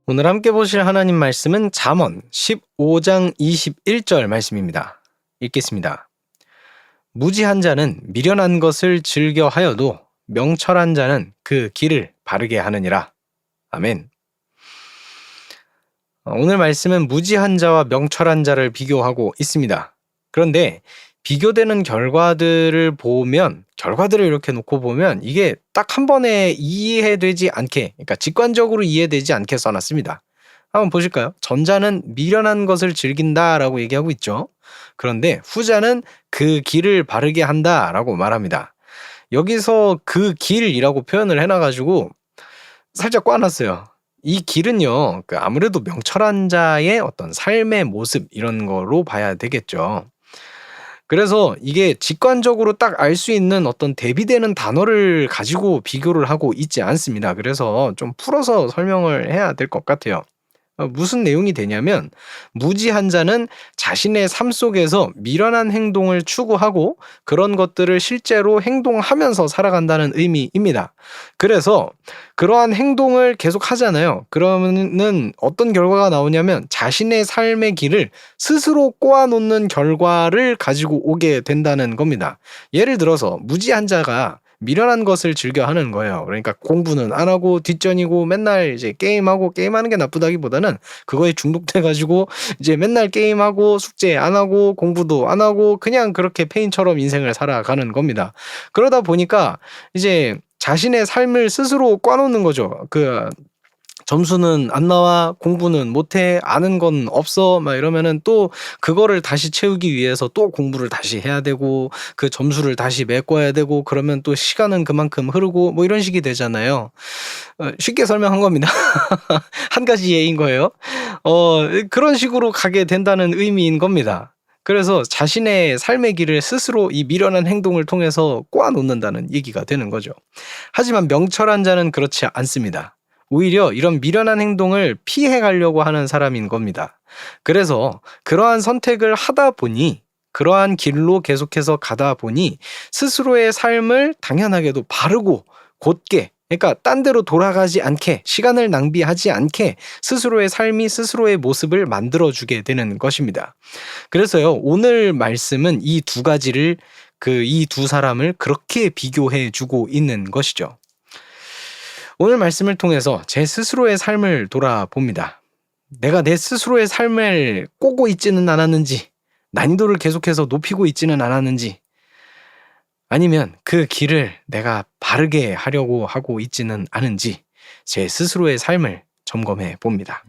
오늘 함께 보실 하나님 말씀은 잠언 15장 21절 말씀입니다. 읽겠습니다. 무지한 자는 미련한 것을 즐겨 하여도 명철한 자는 그 길을 바르게 하느니라. 아멘. 오늘 말씀은 무지한 자와 명철한 자를 비교하고 있습니다. 그런데 비교되는 결과들을 이렇게 놓고 보면 이게 딱 한 번에 이해되지 않게, 그러니까 직관적으로 이해되지 않게 써놨습니다. 한번 보실까요? 전자는 미련한 것을 즐긴다라고 얘기하고 있죠. 그런데 후자는 그 길을 바르게 한다라고 말합니다. 여기서 그 길이라고 표현을 해놔가지고 살짝 꽈놨어요. 이 길은요, 아무래도 명철한 자의 어떤 삶의 모습 이런 거로 봐야 되겠죠. 그래서 이게 직관적으로 딱 알 수 있는 어떤 대비되는 단어를 가지고 비교를 하고 있지 않습니다. 그래서 좀 풀어서 설명을 해야 될 것 같아요. 무슨 내용이 되냐면, 무지한 자는 자신의 삶 속에서 미련한 행동을 추구하고 그런 것들을 실제로 행동하면서 살아간다는 의미입니다. 그래서 그러한 행동을 계속 하잖아요. 그러면은 어떤 결과가 나오냐면 자신의 삶의 길을 스스로 꼬아놓는 결과를 가지고 오게 된다는 겁니다. 예를 들어서 무지한 자가 미련한 것을 즐겨 하는 거예요. 그러니까 공부는 안 하고 뒷전이고 맨날 이제 게임하는 게 나쁘다기보다는 그거에 중독돼가지고 이제 맨날 게임하고 숙제 안 하고 공부도 안 하고 그냥 그렇게 페인처럼 인생을 살아가는 겁니다. 그러다 보니까 이제 자신의 삶을 스스로 꽈놓는 거죠. 점수는 안 나와, 공부는 못해, 아는 건 없어, 막 이러면은 또 그거를 다시 채우기 위해서 또 공부를 다시 해야 되고, 그 점수를 다시 메꿔야 되고, 그러면 또 시간은 그만큼 흐르고, 뭐 이런 식이 되잖아요. 쉽게 설명한 겁니다. 한 가지 예인 거예요. 그런 식으로 가게 된다는 의미인 겁니다. 그래서 자신의 삶의 길을 스스로 이 미련한 행동을 통해서 꼬아놓는다는 얘기가 되는 거죠. 하지만 명철한 자는 그렇지 않습니다. 오히려 이런 미련한 행동을 피해 가려고 하는 사람인 겁니다. 그래서 그러한 선택을 하다 보니, 그러한 길로 계속해서 가다 보니 스스로의 삶을 당연하게도 바르고 곧게, 그러니까 딴 데로 돌아가지 않게, 시간을 낭비하지 않게 스스로의 삶이 스스로의 모습을 만들어주게 되는 것입니다. 그래서요, 오늘 말씀은 이 두 가지를, 이 두 사람을 그렇게 비교해 주고 있는 것이죠. 오늘 말씀을 통해서 제 스스로의 삶을 돌아봅니다. 내가 내 스스로의 삶을 꼬고 있지는 않았는지, 난이도를 계속해서 높이고 있지는 않았는지, 아니면 그 길을 내가 바르게 하려고 하고 있지는 않은지 제 스스로의 삶을 점검해 봅니다.